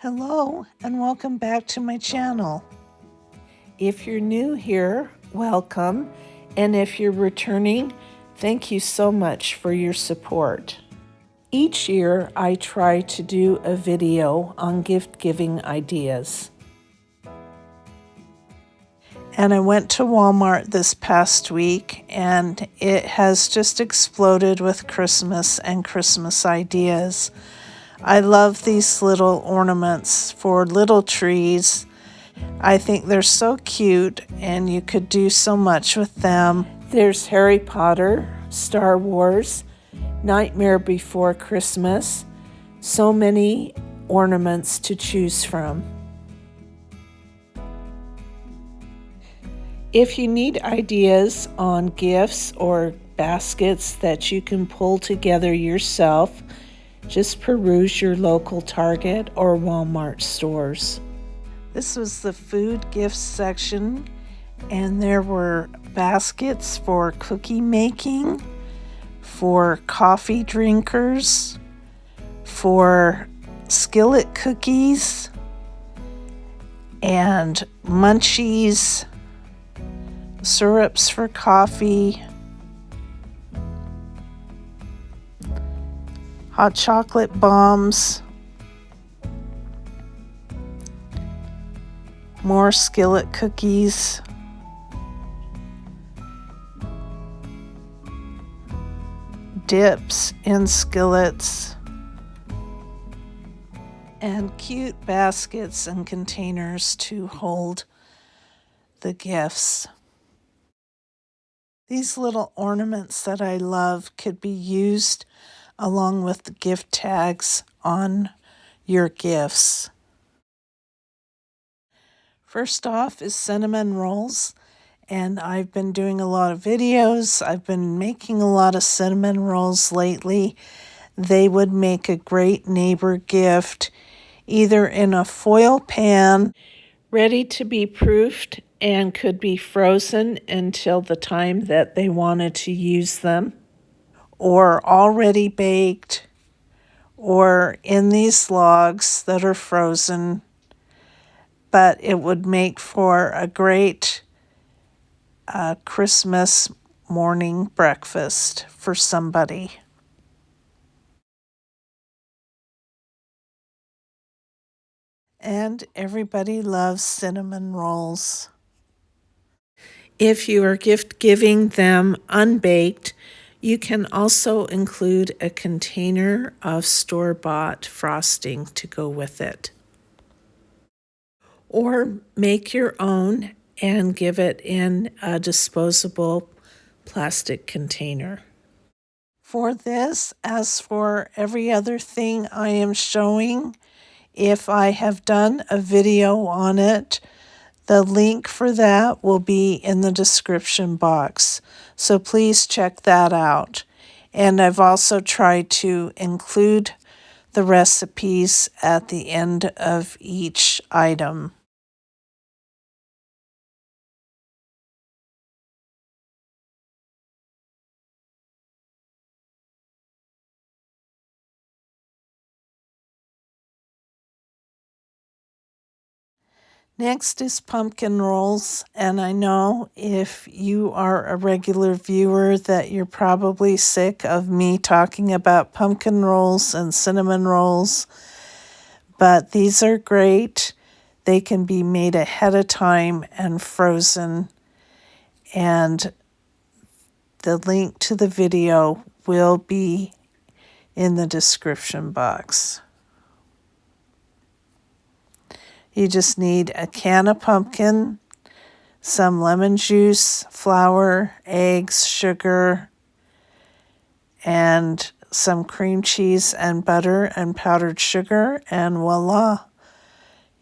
Hello and welcome back to my channel. If you're new here, welcome, and if you're returning, thank you so much for your support. Each year I try to do a video on gift giving ideas. And I went to Walmart this past week and it has just exploded with Christmas and Christmas ideas. I love these little ornaments for little trees. I think they're so cute and you could do so much with them. There's Harry Potter, Star Wars, Nightmare Before Christmas. So many ornaments to choose from. If you need ideas on gifts or baskets that you can pull together yourself, just peruse your local Target or Walmart stores. This was the food gifts section, and there were baskets for cookie making, for coffee drinkers, for skillet cookies, and munchies, syrups for coffee, hot chocolate bombs, more skillet cookies, dips in skillets, and cute baskets and containers to hold the gifts. These little ornaments that I love could be used along with the gift tags on your gifts. First off is cinnamon rolls, and I've been doing a lot of videos. I've been making a lot of cinnamon rolls lately. They would make a great neighbor gift, either in a foil pan, ready to be proofed, and could be frozen until the time that they wanted to use them, or already baked, or in these logs that are frozen. But it would make for a great Christmas morning breakfast for somebody. And everybody loves cinnamon rolls. If you are gift giving them unbaked, you can also include a container of store-bought frosting to go with it. Or make your own and give it in a disposable plastic container. For this, as for every other thing I am showing, if I have done a video on it, the link for that will be in the description box. So please check that out. And I've also tried to include the recipes at the end of each item. Next is pumpkin rolls, and I know if you are a regular viewer that you're probably sick of me talking about pumpkin rolls and cinnamon rolls, but these are great. They can be made ahead of time and frozen, and the link to the video will be in the description box. You just need a can of pumpkin, some lemon juice, flour, eggs, sugar, and some cream cheese and butter and powdered sugar, and voila,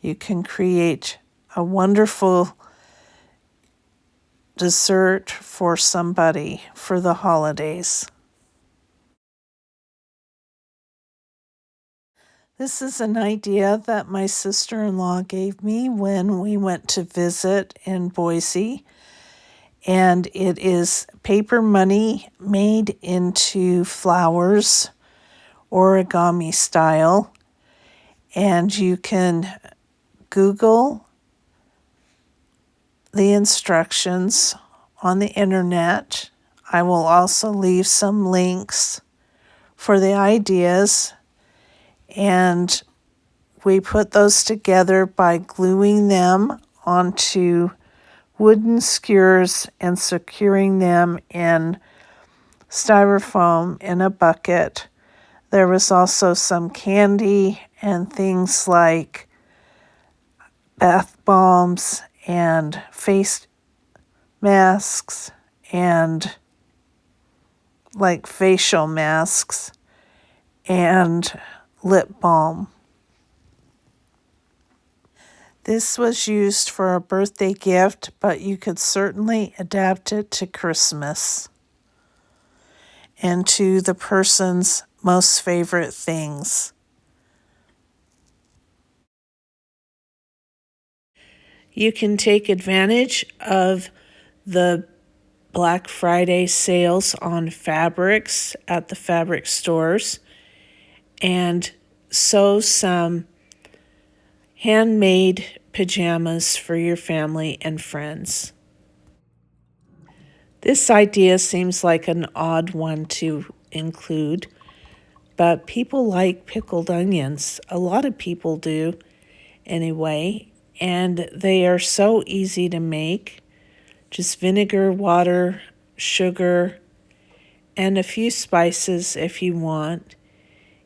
you can create a wonderful dessert for somebody for the holidays. This is an idea that my sister-in-law gave me when we went to visit in Boise, and it is paper money made into flowers, origami style, and you can Google the instructions on the internet. I will also leave some links for the ideas, and we put those together by gluing them onto wooden skewers and securing them in styrofoam in a bucket. There was also some candy and things like bath bombs and face masks and like facial masks and lip balm. This was used for a birthday gift, but you could certainly adapt it to Christmas and to the person's most favorite things. You can take advantage of the Black Friday sales on fabrics at the fabric stores and sew some handmade pajamas for your family and friends. This idea seems like an odd one to include, but people like pickled onions. A lot of people do anyway, and they are so easy to make. Just vinegar, water, sugar, and a few spices if you want,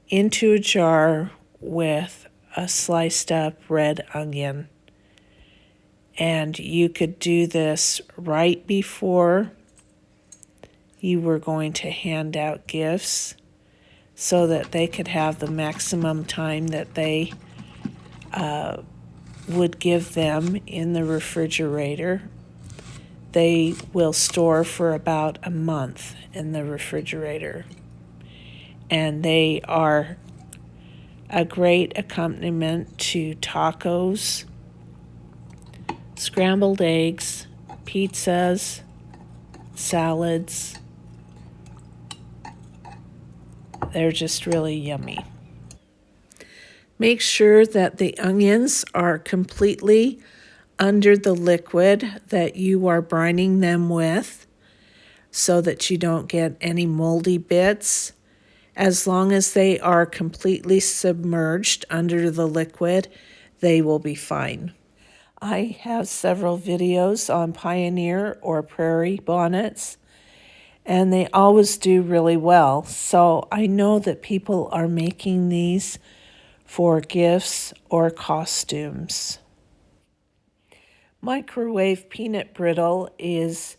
into a jar with a sliced up red onion. And you could do this right before you were going to hand out gifts so that they could have the maximum time that they would give them in the refrigerator. They will store for about a month in the refrigerator. And they are a great accompaniment to tacos, scrambled eggs, pizzas, salads. They're just really yummy. Make sure that the onions are completely under the liquid that you are brining them with so that you don't get any moldy bits. As long as they are completely submerged under the liquid, they will be fine. I have several videos on Pioneer or Prairie bonnets, and they always do really well. So I know that people are making these for gifts or costumes. Microwave peanut brittle is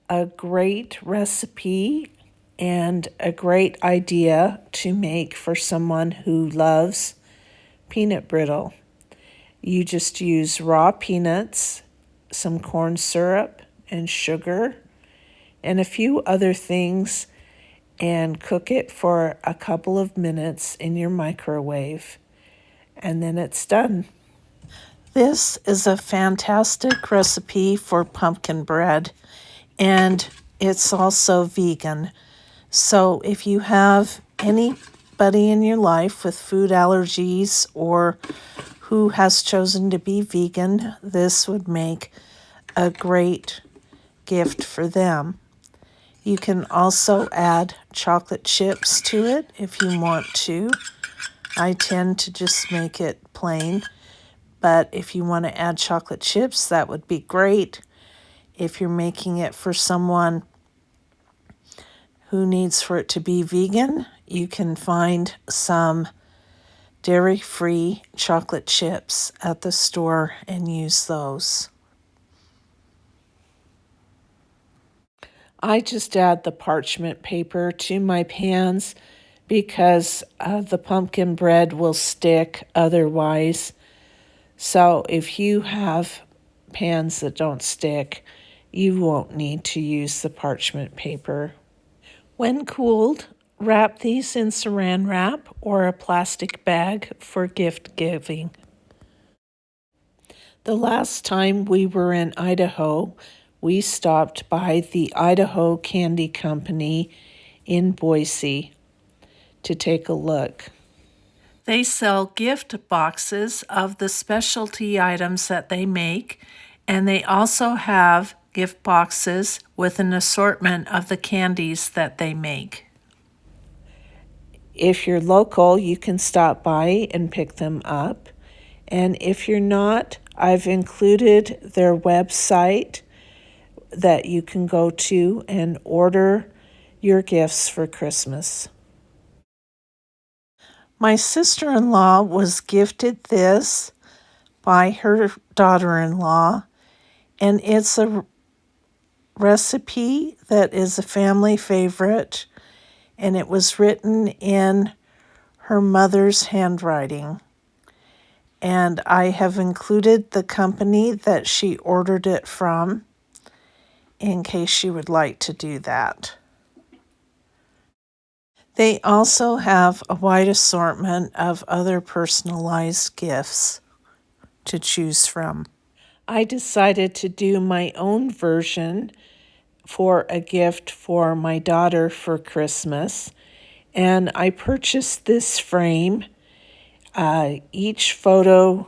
a great recipe and a great idea to make for someone who loves peanut brittle. You just use raw peanuts, some corn syrup, and sugar, and a few other things, and cook it for a couple of minutes in your microwave, and then it's done. This is a fantastic recipe for pumpkin bread, and it's also vegan. So if you have anybody in your life with food allergies or who has chosen to be vegan, this would make a great gift for them. You can also add chocolate chips to it if you want to. I tend to just make it plain, but if you want to add chocolate chips, that would be great. If you're making it for someone who needs for it to be vegan, you can find some dairy-free chocolate chips at the store and use those. I just add the parchment paper to my pans because the pumpkin bread will stick otherwise. So if you have pans that don't stick, you won't need to use the parchment paper. When cooled, wrap these in saran wrap or a plastic bag for gift giving. The last time we were in Idaho, we stopped by the Idaho Candy Company in Boise to take a look. They sell gift boxes of the specialty items that they make, and they also have gift boxes with an assortment of the candies that they make. If you're local, you can stop by and pick them up. And if you're not, I've included their website that you can go to and order your gifts for Christmas. My sister-in-law was gifted this by her daughter-in-law, and it's a recipe that is a family favorite, and it was written in her mother's handwriting. And I have included the company that she ordered it from in case she would like to do that. They also have a wide assortment of other personalized gifts to choose from. I decided to do my own version for a gift for my daughter for Christmas, and I purchased this frame. Each photo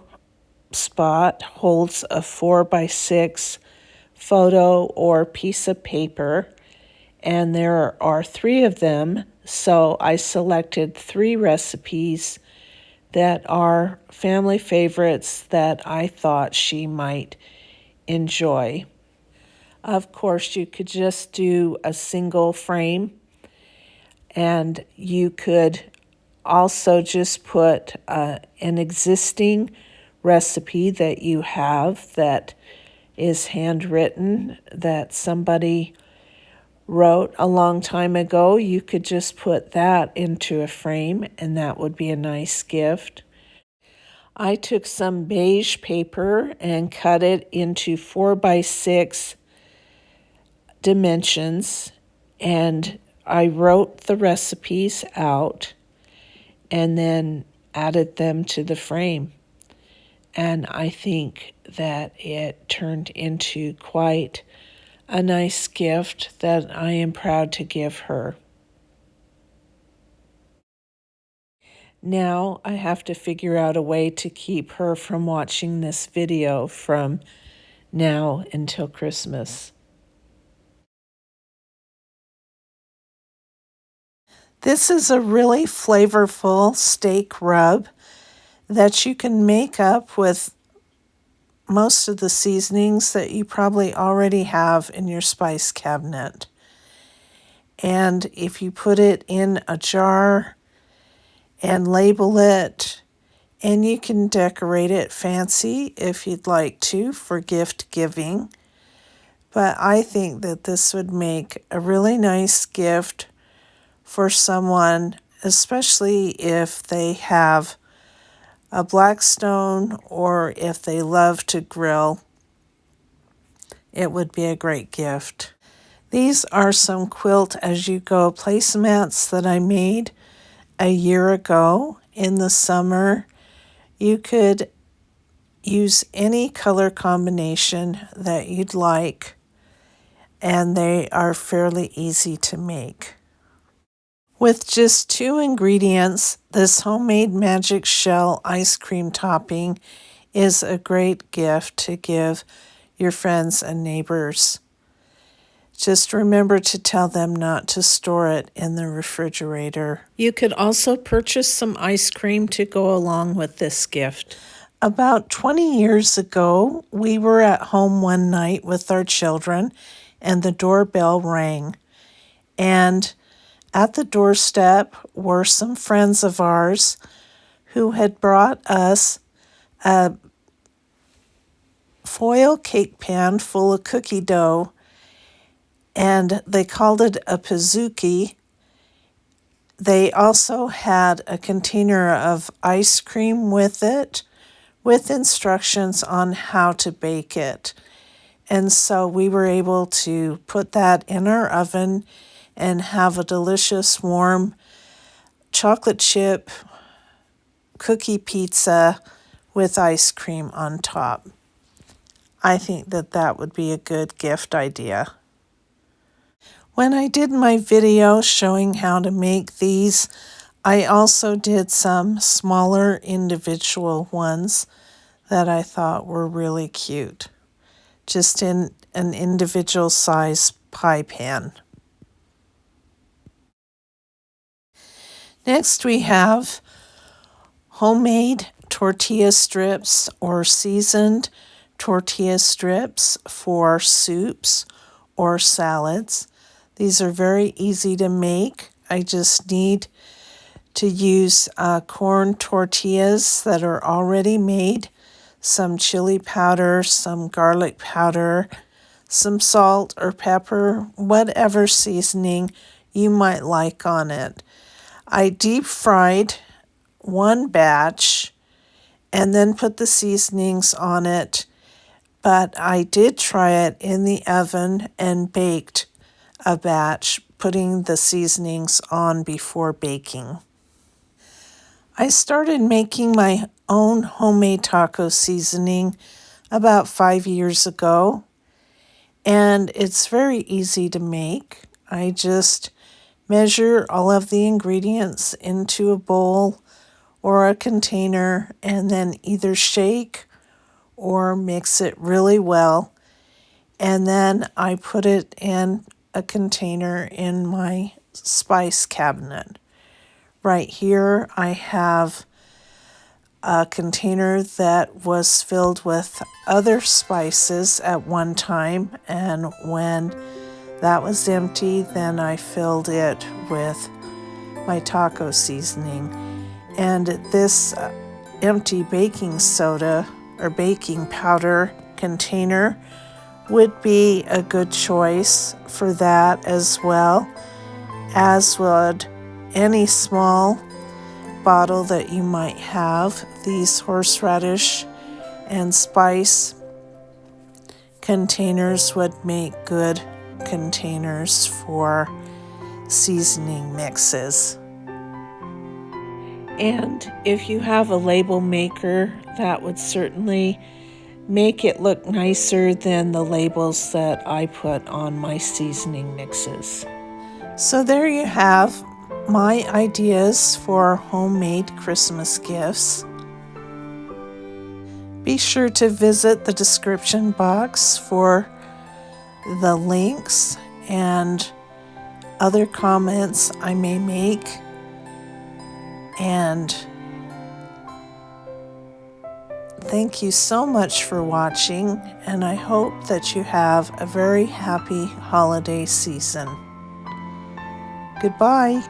spot holds a 4x6 photo or piece of paper, and there are 3 of them, so I selected 3 recipes that are family favorites that I thought she might enjoy. Of course, you could just do a single frame, and you could also just put an existing recipe that you have that is handwritten that somebody wrote a long time ago. You could just put that into a frame, and that would be a nice gift. I took some beige paper and cut it into 4x6 dimensions, and I wrote the recipes out and then added them to the frame. And I think that it turned into quite a nice gift that I am proud to give her. Now I have to figure out a way to keep her from watching this video from now until Christmas. This is a really flavorful steak rub that you can make up with most of the seasonings that you probably already have in your spice cabinet. And if you put it in a jar and label it, and you can decorate it fancy if you'd like to for gift giving. But I think that this would make a really nice gift for someone, especially if they have a Blackstone or if they love to grill. It would be a great gift. These are some quilt as you go placemats that I made a year ago in the summer. You could use any color combination that you'd like, and they are fairly easy to make. With just 2 ingredients, this homemade magic shell ice cream topping is a great gift to give your friends and neighbors. Just remember to tell them not to store it in the refrigerator. You could also purchase some ice cream to go along with this gift. About 20 years ago, we were at home one night with our children, and the doorbell rang. And at the doorstep were some friends of ours who had brought us a foil cake pan full of cookie dough, and they called it a pizookie. They also had a container of ice cream with it, with instructions on how to bake it. And so we were able to put that in our oven and have a delicious warm chocolate chip cookie pizza with ice cream on top. I think that that would be a good gift idea. When I did my video showing how to make these, I also did some smaller individual ones that I thought were really cute, just in an individual size pie pan. Next we have homemade tortilla strips or seasoned tortilla strips for soups or salads. These are very easy to make. I just need to use corn tortillas that are already made, some chili powder, some garlic powder, some salt or pepper, whatever seasoning you might like on it. I deep fried one batch and then put the seasonings on it, but I did try it in the oven and baked a batch, putting the seasonings on before baking. I started making my own homemade taco seasoning about 5 years ago, and it's very easy to make. I just measure all of the ingredients into a bowl or a container and then either shake or mix it really well, and then I put it in a container in my spice cabinet. Right here I have a container that was filled with other spices at one time, and when that was empty, then I filled it with my taco seasoning. And this empty baking soda or baking powder container would be a good choice for that, as well as would any small bottle that you might have. These horseradish and spice containers would make good containers for seasoning mixes. And if you have a label maker, that would certainly make it look nicer than the labels that I put on my seasoning mixes. So there you have my ideas for homemade Christmas gifts. Be sure to visit the description box for the links and other comments I may make. And thank you so much for watching, and I hope that you have a very happy holiday season. Goodbye.